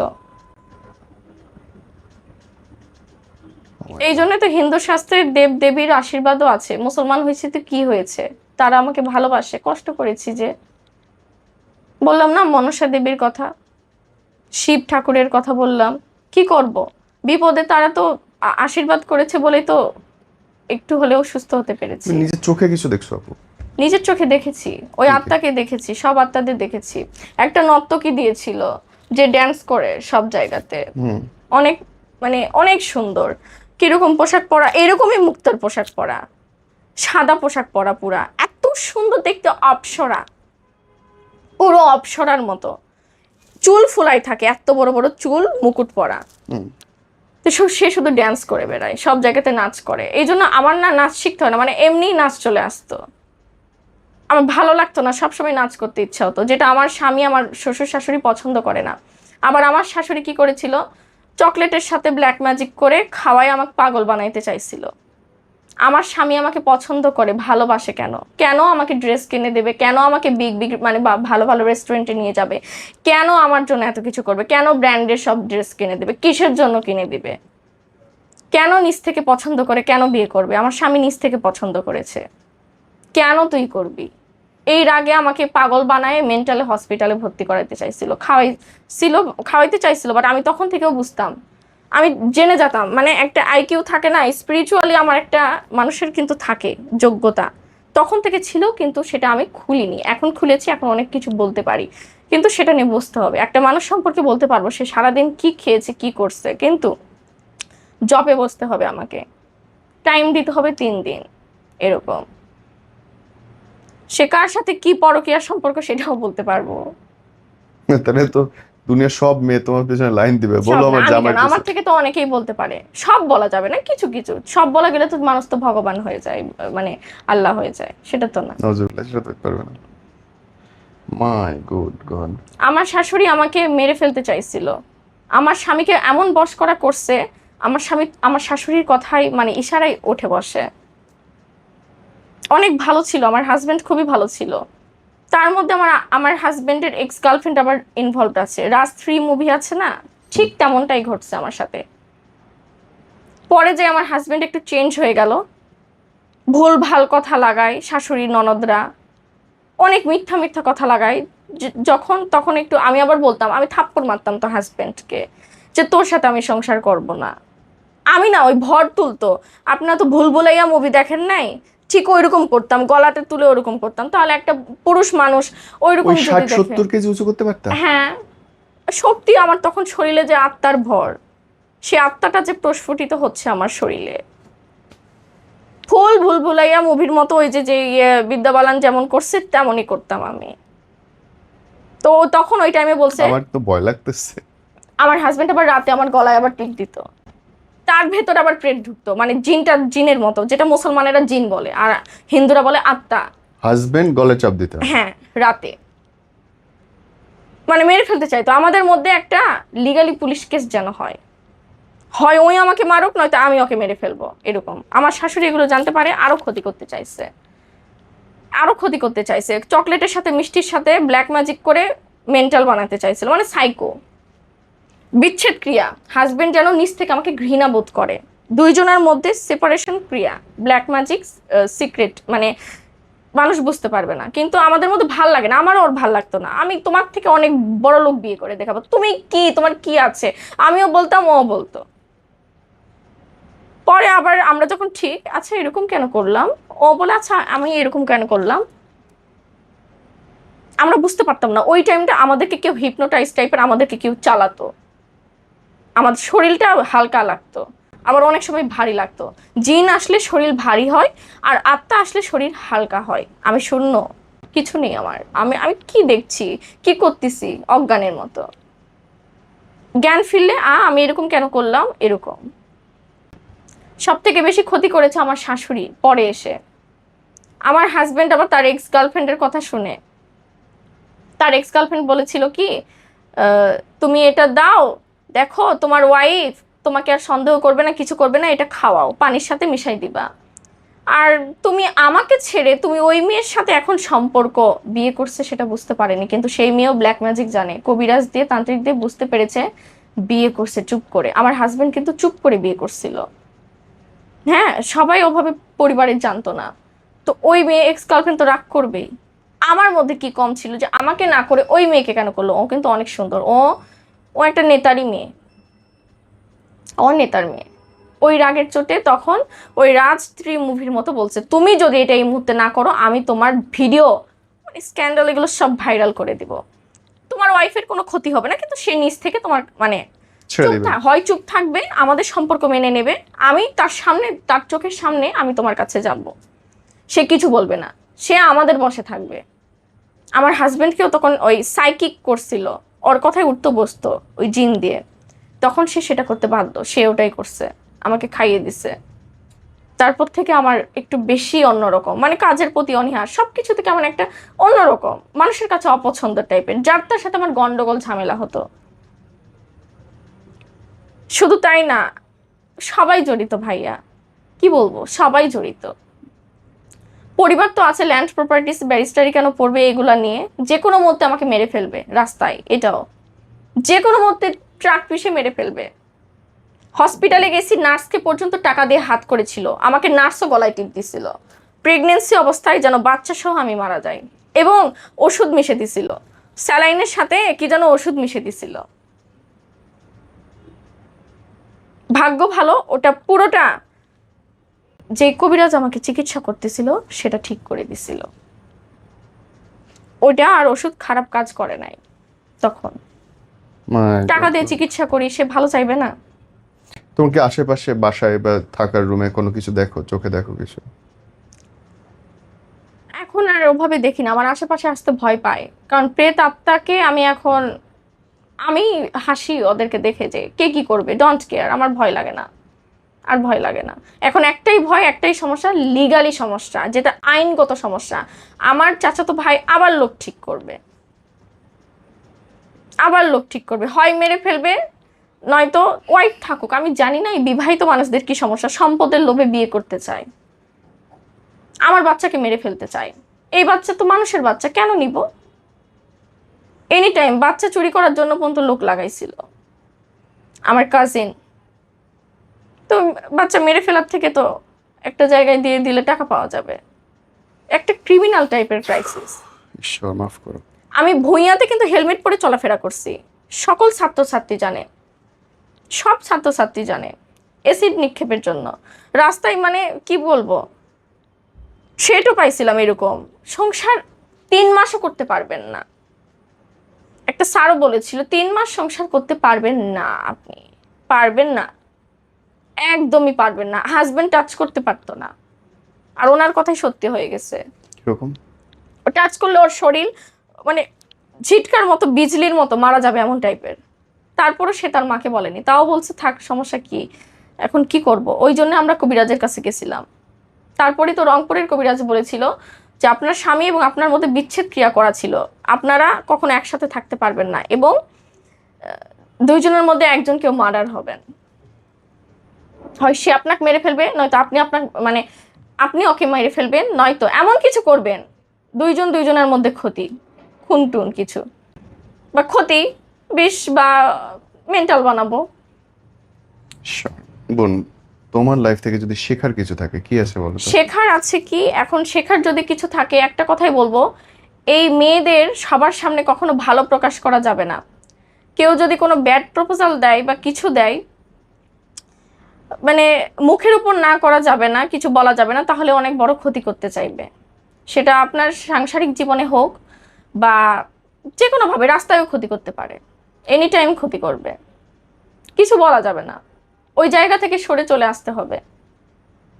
এই জন্য তো হিন্দু শাস্ত্রের দেব দেবীর আশীর্বাদও আছে। মুসলমান হয়েছে তো কি হয়েছে, তারা আমাকে ভালোবাসে। কষ্ট করেছি যে, বললাম না মনসা দেবীর কথা, শিব ঠাকুরের কথা বললাম, কি করব, বিপদে তারা তো আশীর্বাদ করেছে বলেই তো একটু হলেও সুস্থ হতে পেরেছি। নিজের চোখে কিছু দেখছো আপু? নিজের চোখে দেখেছি, ওই আত্মাকে দেখেছি, সব আত্মাদের দেখেছি। একটা নর্তকী দিয়েছিল যে ড্যান্স করে সব জায়গাতে, অনেক মানে অনেক সুন্দর, কিরকম পোশাক পরা, এরকমই মুক্তার পোশাক পরা, সাদা পোশাক পরা, পুরা এত সুন্দর দেখতে, অপ্সরা, পুরো অপ্সরার মতো, চুল ফুলাই থাকে, এত বড় বড় চুল, মুকুট পরা। তো সে শুধু ড্যান্স করে বেড়ায়, সব জায়গাতে নাচ করে। এই জন্য আমার না নাচ শিখতে হয় না, মানে এমনি নাচ চলে আসতো। আমার ভালো লাগতো না, সবসময় নাচ করতে ইচ্ছা হতো, যেটা আমার স্বামী, আমার শ্বশুর শাশুড়ি পছন্দ করে না। আবার আমার শাশুড়ি কি করেছিল, চকলেটের সাথে ব্ল্যাক ম্যাজিক করে খাওয়াই আমাকে পাগল বানাইতে চাইছিল। আমার স্বামী আমাকে পছন্দ করে, ভালোবাসে, কেন আমাকে ড্রেস কিনে দেবে, কেন আমাকে বিগ মানে ভালো ভালো রেস্টুরেন্টে নিয়ে যাবে, কেন আমার জন্য এত কিছু করবে, কেন ব্র্যান্ডের সব ড্রেস কিনে দেবে, কিসের জন্য কিনে দিবে, কেন নিজ থেকে পছন্দ করে কেন বিয়ে করবে? আমার স্বামী নিজ থেকে পছন্দ করেছে, কেন তুই করবি? এই রাগে আমাকে পাগল বানায় মেন্টাল হসপিটালে ভর্তি করাতে চাইছিল, খাওয়াইতে চাইছিল, বাট আমি তখন থেকেও বুঝতাম, আমি জেনে যেতাম, মানে একটা আইকিউ থাকে না, স্পিরিচুয়ালি আমার একটা মানুষের কিন্তু থাকে যোগ্যতা, তখন থেকে ছিল, কিন্তু সেটা আমি খুলিনি। এখন খুলেছি, এখন অনেক কিছু বলতে পারি, কিন্তু সেটা নিয়ে বুঝতে হবে। একটা মানুষ সম্পর্কে বলতে পারবো সে সারাদিন কি খেয়েছে কি করছে, কিন্তু জবে বসতে হবে, আমাকে টাইম দিতে হবে 3 দিন এরকম। সে কার সাথে কি পরকীয়ার সম্পর্ক সেটাও বলতে পারবো। তাহলে তো দুনিয়ার সব মেয়ে তোমার পেছনে লাইন দিবে, বলো আমার জামাই আমার থেকে তো অনেকেই বলতে পারে, সব বলা যাবে না, কিছু কিছু সব বলা গেলে তো মানুষ তো ভগবান হয়ে যায়, মানে আল্লাহ হয়ে যায়, সেটা তো না। নজরুল্লাহ, সেটা তো পারবে না। মাই গুড গড। আমার শাশুড়ি আমাকে মেরে ফেলতে চাইছিল, আমার স্বামীকে এমন বশ করা করছে, আমার স্বামী আমার শাশুড়ির কথাই মানে ইশারায় উঠে বসে। অনেক ভালো ছিল, আমার হাজবেন্ড খুবই ভালো ছিল, তার মধ্যে আমার হাজবেন্ডের এক্স গার্লফ্রেন্ড আবার ইনভলভ আছে। রাজ 3 মুভি আছে না, ঠিক তেমনটাই ঘটছে আমার সাথে। পরে যে আমার হাজবেন্ড একটু চেঞ্জ হয়ে গেল, ভুল ভাল কথা লাগায় শাশুড়ি ননদরা, অনেক মিথ্যা মিথ্যা কথা লাগায়, যখন তখন একটু আমি আবার বলতাম, আমি থাপ্পড় মারতাম তো হাজবেন্ডকে, যে তোর সাথে আমি সংসার করব না। আমি না ওই ভর তুলতো, আপনারা তো ভুল ভুলাইয়া মুভি দেখেন নাই, ঠিক ওইরকম করতাম, গলাতে তুলে ওরকম করতাম, তাহলে একটা পুরুষ মানুষ ওইরকম ওই যদি 60-70 দেখে। কেজি উঁচু করতে পারতা? হ্যাঁ, সত্যি আমার তখন শরীরে যে আত্মার ভর, সে আত্মাটা যে প্রস্ফুটিত হচ্ছে আমার শরীরে। ফুল ভুল ভুলাইয়া মুভির মতো ওই যে যে বিদ্যা বালান যেমন করছে তেমনই করতাম আমি। তো তখন ওই টাইমে বলছে, আমার তো ভয় লাগতেছে। আমার হাজবেন্ড আবার রাতে আমার গলায় আবার টিপ দিত, তার ভেতর আবার প্রেত ঢুকতো, মানে জিনটা জিনের মতো, যেটা মুসলমানেরা জিন বলে আর হিন্দুরা বলে আত্মা। হাজবেন্ড গলে চাপ দিতে? হ্যাঁ, রাতে মানে মেরে ফেলতে চাইতো। আমাদের মধ্যে একটা লিগালি পুলিশ কেস যেন হয়, হয় ওই আমাকে মারুক, নয়তো আমি ওকে মেরে ফেলবো, এরকম। আমার শাশুড়ি এগুলো জানতে পারে, আরো ক্ষতি করতে চাইছে, আরো ক্ষতি করতে চাইছে, চকলেটের সাথে মিষ্টির সাথে ব্ল্যাক ম্যাজিক করে মেন্টাল বানাতে চাইছিল, মানে সাইকো। বিচ্ছেদ ক্রিয়া, হাজবেন্ড যেন নিজ থেকে আমাকে ঘৃণা বোধ করে, দুইজনের মধ্যে সেপারেশন ক্রিয়া, ব্ল্যাক ম্যাজিক সিক্রেট, মানে মানুষ বুঝতে পারবে না, কিন্তু আমাদের মধ্যে ভাল লাগে না, আমারও ওর ভাল লাগতো না। আমি তোমার থেকে অনেক বড় লোক বিয়ে করে দেখাবো, তুমি কি, তোমার কি আছে, আমিও বলতাম, ও বলতো। পরে আবার আমরা যখন ঠিক আচ্ছা এরকম কেন করলাম, ও বলে আচ্ছা আমি এরকম কেন করলাম, আমরা বুঝতে পারতাম না ওই টাইমটা। আমাদেরকে কেউ হিপনোটাইজ টাইপের আমাদেরকে কেউ চালাতো, আমাদের শরীরটা হালকা লাগতো, আবার অনেক সময় ভারী লাগতো। জিন আসলে শরীর ভারী হয়, আর আত্মা আসলে শরীর হালকা হয়। আমি শূন্য, কিছু নেই আমার, আমি আমি কি দেখছি, কি করতেছি, অজ্ঞানের মতো। জ্ঞান ফিরলে আমি এরকম কেন করলাম, এরকম। সব থেকে বেশি ক্ষতি করেছে আমার শাশুড়ি পরে এসে। আমার হাজবেন্ড আবার তার এক্স গার্লফ্রেন্ডের কথা শুনে, তার এক্স গার্লফ্রেন্ড বলেছিল কি, তুমি এটা দাও, দেখো তোমার ওয়াইফ তোমাকে আর সন্দেহ করবে না, কিছু করবে না, এটা খাওয়াও, পানির সাথে মিশাই দিবা। আর তুমি আমাকে ছেড়ে তুমি ওই মেয়ের সাথে এখন সম্পর্ক, বিয়ে করছে সেটা বুঝতে পারেনি, কিন্তু সেই মেয়েও ব্ল্যাক ম্যাজিক জানে, কবিরাজ দিয়ে তান্ত্রিক দিয়ে বুঝতে পেরেছে, বিয়ে করছে চুপ করে। আমার হাজবেন্ড কিন্তু চুপ করে বিয়ে করছিল, হ্যাঁ, সবাই ওভাবে পরিবারের জানতো না। তো ওই মেয়ে এক্স গার্লফ্রেন্ড তো রাগ করবেই। আমার মধ্যে কি কম ছিল যে আমাকে না করে ওই মেয়েকে কেন করলো? ও কিন্তু অনেক সুন্দর, ও ও একটা নেতারই মেয়ে, ও নেতার মেয়ে। ওই রাগের চোটে তখন ওই রাজ 3 মুভির মতো বলছে, তুমি যদি এটা এই মুহূর্তে না করো, আমি তোমার ভিডিও, মানে স্ক্যান্ডাল, এগুলো সব ভাইরাল করে দিব, তোমার ওয়াইফের কোনো ক্ষতি হবে না, কিন্তু সে নিজ থেকে তোমার মানে ছেড়ে চুপ দিবে। হয় চুপ থাকবে, আমাদের সম্পর্ক মেনে নেবে, আমি তার সামনে, তার চোখের সামনে আমি তোমার কাছে যাব, সে কিছু বলবে না, সে আমাদের বসে থাকবে। আমার হাজবেন্ডকেও তখন ওই সাইকিক করছিল, ওর কথায় উঠতো বসতো ওই জিন দিয়ে, তখন সে সেটা করতে বাধ্য, সে ওটাই করছে, আমাকে খাইয়ে দিছে। তারপর থেকে আমার একটু বেশি অন্যরকম, মানে কাজের প্রতি অনীহা, সবকিছু থেকে আমার একটা অন্যরকম, মানুষের কাছে অপছন্দ টাইপের, যার তার সাথে আমার গন্ডগোল ঝামেলা হতো। শুধু তাই না, সবাই জড়িত ভাইয়া, কি বলবো, সবাই জড়িত। পরিবার তো আছে, ল্যান্ড প্রপার্টিস, ব্যারিস্টারি কেন পড়বে এগুলা নিয়ে, যে কোনো মুহূর্তে আমাকে মেরে ফেলবে রাস্তায়, এটাও যে কোনো মুহূর্তে ট্রাক পিষে মেরে ফেলবে, হসপিটালে গেছি, নার্সকে পর্যন্ত টাকা দিয়ে হাত করেছিল, আমাকে নার্সও গলায় টিপ দিছিল, প্রেগনেন্সি অবস্থায় যেন বাচ্চা সহ আমি মারা যাই, এবং ওষুধ মিশে দিছিল, স্যালাইনের সাথে কি যেন ওষুধ মিশে দিছিল। ভাগ্য ভালো ওটা পুরোটা যে কবিরাজ আমাকে চিকিৎসা করতেছিল সেটা ঠিক করে দিছিল, ওটা আর ওষুধ খারাপ কাজ করে নাই। তখন টাকা দিয়ে চিকিৎসা করি, সে ভালো চাইবে না? তোমাকে আশেপাশে বাসায় বা থাকার রুমে কোনো কিছু দেখো, চোখে দেখো কিছু? এখন আর ওভাবে দেখি না, আমার আশেপাশে আসতে ভয় পায়, কারণ প্রেত আত্মাকে আমি হাসি ওদেরকে দেখে, যে কে কি করবে, ডোন্ট কেয়ার, আমার ভয় লাগে না, আর ভয় লাগে না। এখন একটাই ভয়, একটাই সমস্যা, লিগালি সমস্যা, যেটা আইনগত সমস্যা। আমার চাচাতো ভাই আবার লোক ঠিক করবে, হয় মেরে ফেলবে, নয়তো ওয়াইফ থাকুক। আমি জানি না এই বিবাহিত মানুষদের কি সমস্যা, সম্পদের লোভে বিয়ে করতে চায়, আমার বাচ্চাকে মেরে ফেলতে চায়। এই বাচ্চা তো মানুষের বাচ্চা, কেন নিব? এনি টাইম বাচ্চা চুরি করার জন্য পর্যন্ত লোক লাগাইছিল আমার কাজিন। তো বাচ্চা মেরে ফেলার থেকে তো একটা জায়গায় দিয়ে দিলে টাকা পাওয়া যাবে। একটা ক্রিমিনাল টাইপের ক্রাইসিস। ঈশ্বর মাফ করো। আমি ভুঁইয়াতে কিন্তু হেলমেট পরে চলাফেরা করছি, সকল ছাত্রছাত্রী জানে, সব ছাত্রছাত্রী জানে, অ্যাসিড নিক্ষেপের জন্য রাস্তায়, মানে কি বলবো, সেটও পাইছিলাম এরকম। সংসার 3 মাসও করতে পারবেন না, একটা স্যারও বলেছিল 3 মাস সংসার করতে পারবেন না, আপনি পারবেন না, একদমই পারবেন না। হাজবেন্ড টাচ করতে পারতো না, আর ওনার কথাই সত্যি হয়ে গেছে। কিরকম? ও টাচ করলে ওর শরীর মানে ঝিটকার মতো, বিজলির মতো মারা যাবে এমন টাইপের। তারপরে সে তার মাকে বলেনি, তাও বলছে থাক, সমস্যা কি, এখন কি করব। ওই জন্য আমরা কবিরাজের কাছে গেছিলাম। তারপরে তো রংপুরের কবিরাজ বলেছিল যে আপনার স্বামী এবং আপনার মধ্যে বিচ্ছেদ ক্রিয়া করা ছিল, আপনারা কখনো একসাথে থাকতে পারবেন না, এবং 2 জনের মধ্যে একজন কেউ মার্ডার হবেন, হয় সে আপনাকে মেরে ফেলবে, নয়তো আপনি ওকে মেরে ফেলবেন, নয়তো এমন কিছু করবেন 2 জনের মধ্যে ক্ষতি, খুনটুন কিছু, বা ক্ষতি বিষ, বা মেন্টাল বানাবো। বোন, তোমার লাইফ থেকে যদি শেখার কিছু থাকে কি আছে বলো তো? শেখার আছে কি? এখন শেখার যদি কিছু থাকে, একটা কথাই বলবো, এই মেয়েদের সবার সামনে কখনো ভালো প্রকাশ করা যাবে না। কেউ যদি কোনো ব্যাড প্রপোজাল দেয় বা কিছু দেয়, মানে মুখের উপর না করা যাবে না, কিছু বলা যাবে না, তাহলে অনেক বড় ক্ষতি করতে চাইবে। সেটা আপনার সাংসারিক জীবনে হোক বা যে কোনোভাবে, রাস্তায়ও ক্ষতি করতে পারে, এনি টাইম ক্ষতি করবে, কিছু বলা যাবে না। ওই জায়গা থেকে সরে চলে আসতে হবে,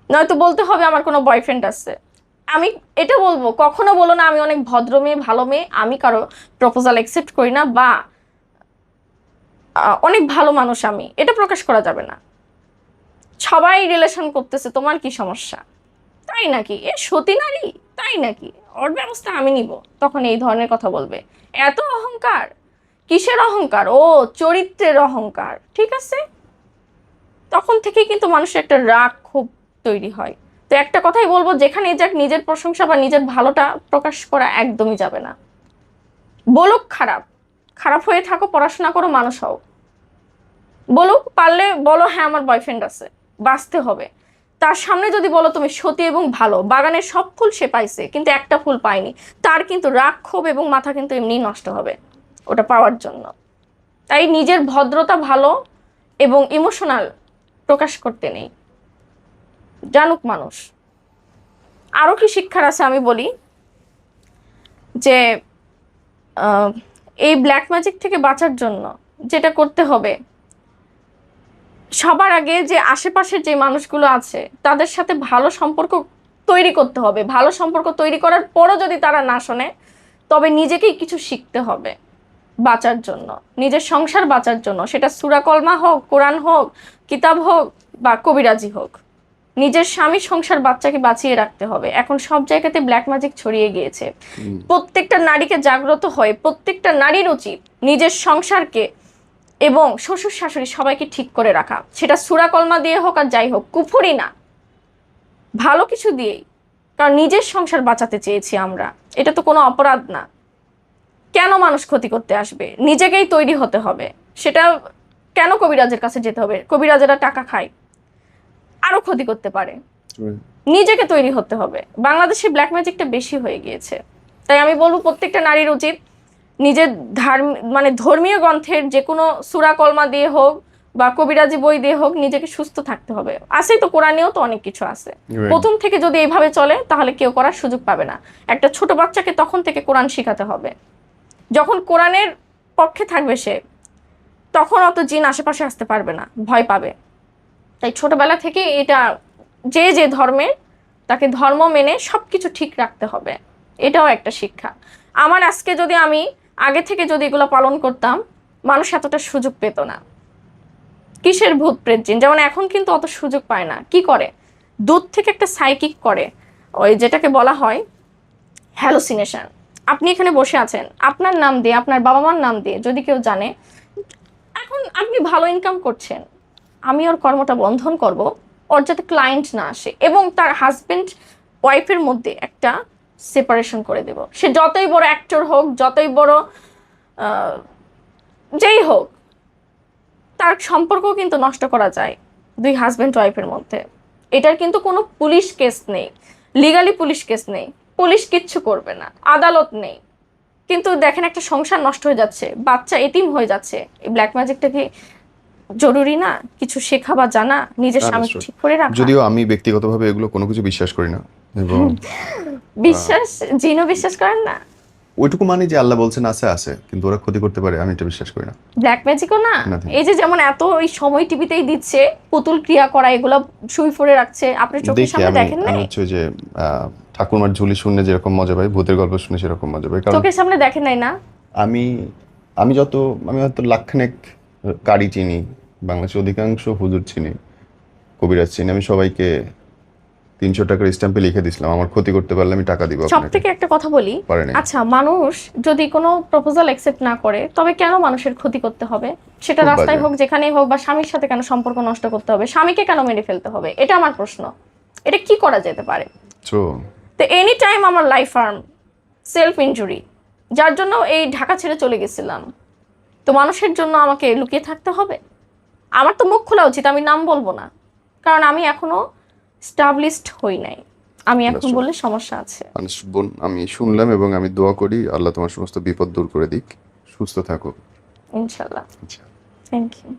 নয়তো বলতে হবে আমার কোনো বয়ফ্রেন্ড আছে। আমি এটা বলবো, কখনো বলো না আমি অনেক ভদ্র মেয়ে, ভালো মেয়ে, আমি কারো প্রপোজাল অ্যাকসেপ্ট করি না, বা অনেক ভালো মানুষ আমি, এটা প্রকাশ করা যাবে না। সবাই রিলেশন করতেছে, তোমার কি সমস্যা, তাই নাকি, এ সতী নারী, তাই নাকি, ওর ব্যবস্থা আমি নিব, তখন এই ধরনের কথা বলবে। এত অহংকার, কিসের অহংকার? ও চরিত্রের অহংকার, ঠিক আছে। তখন থেকেই কিন্তু মানুষের একটা রাগ খুব তৈরি হয়। তো একটা কথাই বলবো, যেখানে যাক নিজের প্রশংসা বা নিজের ভালোটা প্রকাশ করা একদমই যাবে না। বলুক খারাপ, খারাপ হয়ে থাকো, পড়াশোনা করো, মানুষ হও, বলুক, পারলে বলো হ্যাঁ আমার বয়ফ্রেন্ড আছে, বাঁচতে হবে। তার সামনে যদি বলো তুমি সতী এবং ভালো, বাগানের সব ফুল সে পাইছে কিন্তু একটা ফুল পায়নি, তার কিন্তু রাগ, ক্ষোভ এবং মাথা কিন্তু এমনি নষ্ট হবে ওটা পাওয়ার জন্য। তাই নিজের ভদ্রতা, ভালো এবং ইমোশনাল প্রকাশ করতে নেই, জানুক মানুষ। আরও কি শিক্ষার আছে আমি বলি, যে এই ব্ল্যাক ম্যাজিক থেকে বাঁচার জন্য যেটা করতে হবে, সবার আগে যে আশেপাশের যে মানুষগুলো আছে তাদের সাথে ভালো সম্পর্ক তৈরি করতে হবে। ভালো সম্পর্ক তৈরি করার পরও যদি তারা না শোনে, তবে নিজেকেই কিছু শিখতে হবে বাঁচার জন্য, নিজের সংসার বাঁচার জন্য। সেটা সূরা কলমা হোক, কোরআন হোক, কিতাব হোক, বা কবিরাজি হোক। নিজের স্বামী, সংসার, বাচ্চাকে বাঁচিয়ে রাখতে হবে। এখন সব জায়গাতে ব্ল্যাক ম্যাজিক ছড়িয়ে গিয়েছে। প্রত্যেকটা নারীকে জাগ্রত হয়ে, প্রত্যেকটা নারীর উচিত নিজের সংসারকে এবং শ্বশুর শাশুড়ি সবাইকে ঠিক করে রাখা। সেটা সূরা কলমা দিয়ে হোক আর যাই হোক, কুফরি না, ভালো কিছু দিয়েই। কারণ নিজের সংসার বাঁচাতে চেয়েছি আমরা, এটা তো কোনো অপরাধ না। কেন মানুষ ক্ষতি করতে আসবে? নিজেকেই তৈরি হতে হবে। সেটা কেন কবিরাজের কাছে যেতে হবে? কবিরাজেরা টাকা খায়, আরো ক্ষতি করতে পারে। নিজেকে তৈরি হতে হবে। বাংলাদেশে ব্ল্যাক ম্যাজিকটা বেশি হয়ে গিয়েছে। তাই আমি বলবো প্রত্যেকটা নারীর উচিত নিজের ধর্মীয় গ্রন্থের যে কোনো সূরা কলমা দিয়ে হোক বা কবিরাজি বই দিয়ে হোক নিজেকে সুস্থ থাকতে হবে। আছেই তো, কোরআনেও তো অনেক কিছু আছে। প্রথম থেকে যদি এইভাবে চলে তাহলে কেউ করার সুযোগ পাবে না। একটা ছোট বাচ্চাকে তখন থেকে কোরআন শিখাতে হবে। যখন কোরআনের পক্ষে থাকবে সে, তখন অত জিন আশেপাশে আসতে পারবে না, ভয় পাবে। তাই ছোটবেলা থেকে এটা যে ধর্মের, তাকে ধর্ম মেনে সবকিছু ঠিক রাখতে হবে। এটাও একটা শিক্ষা। আমার আজকে যদি আমি আগে থেকে যদি এগুলো পালন করতাম, মানুষ এতটা সুযোগ পেত না। কিসের ভূত প্রেত জিন, যেমন এখন কিন্তু অত সুযোগ পায় না। কি করে? দুধ থেকে একটা সাইকিক করে, ওই যেটাকে বলা হয় হ্যালুসিনেশন। আপনি এখানে বসে আছেন, আপনার নাম দিয়ে, আপনার বাবা মার নাম দিয়ে যদি কেউ জানে, এখন আপনি ভালো ইনকাম করছেন, আমি ওর কর্মটা বন্ধন করব, ওর যাতে ক্লায়েন্ট না আসে, এবং তার হাজবেন্ড ওয়াইফের মধ্যে একটা সেপারেশন করে দেব। সে যতই বড় অ্যাক্টর হোক, যতই বড় যেই হোক, তার সম্পর্ক কিন্তু নষ্ট করা যায় দুই হাজবেন্ড ওয়াইফের মধ্যে। এটার কিন্তু কোনো পুলিশ কেস নেই, লিগালি পুলিশ কেস নেই, পুলিশ কিচ্ছু করবে না, আদালত নেই। কিন্তু দেখেন একটা সংসার নষ্ট হয়ে যাচ্ছে, বাচ্চা এতিম হয়ে যাচ্ছে। এই ব্ল্যাক ম্যাজিকটা কি জরুরি না কিছু শেখা বা জানা, নিজের স্বামী ঠিক করে রাখা? যদিও আমি ব্যক্তিগতভাবে এগুলো কোনো কিছু বিশ্বাস করি না, এবং বিশ্বাস, জিনও বিশ্বাস করেন না? ওইটুকু মানে যে আল্লাহ বলছেন আছে আছে, কিন্তু ওরা ক্ষতি করতে পারে, আমি এটা বিশ্বাস করি না। ব্ল্যাক ম্যাজিকও না। Nothing. এই যে যেমন এত ওই সময় টিভিতেই দিচ্ছে, পুতুল ক্রিয়া করা, এগুলো সুই ফোরে রাখছে, আপনি চোখের দেখি সামনে আমি দেখেন না? আমি হচ্ছে ওই যে ঠাকুরমার ঝুলি শুনলে যেরকম মজা পাই, ভূতের গল্প শুনে সেরকম মজা পাই। কারণ চোখের সামনে দেখেন নাই না? আমি আমি হয়তো লাখখানেক কারি চিনি, বাংলাদেশের অধিকাংশ হুজুর চিনি, কবিরাজ চিনি। আমি সবাইকে 300 টাকার স্ট্যাম্পে লিখে দিছিলাম, আমার ক্ষতি করতে পারলে আমি টাকা দিব সব আপনাকে। থেকে একটা কথা বলি, পারেনি। আচ্ছা মানুষ যদি কোনো প্রপোজাল অ্যাকসেপ্ট না করে, তবে কেন মানুষের ক্ষতি করতে হবে? সেটা খুব রাস্তায় বাজে। হোক, যেখানেই হোক, বা স্বামীর সাথে কেন সম্পর্ক নষ্ট করতে হবে? স্বামীকে কেন মেরে ফেলতে হবে? এটা আমার প্রশ্ন। এটা কি করা যেতে পারে? তো এনি টাইম আমার লাইফ আর্ম সেলফ ইনজুরি, যার জন্য এই ঢাকা ছেড়ে চলে গেছিলাম। তো মানুষের জন্য আমাকে লুকিয়ে থাকতে হবে? আমার তো মুখ খোলা উচিত, আমি নাম বলবো না, কারণ আমি এখনো স্টাবলিশড হই নাই। আমি এখন বললে সমস্যা আছে। বোন, আমি শুনলাম এবং আমি দোয়া করি আল্লাহ তোমার সমস্ত বিপদ দূর করে দিক, সুস্থ থাকো ইনশাল্লাহ। আচ্ছা। Thank you.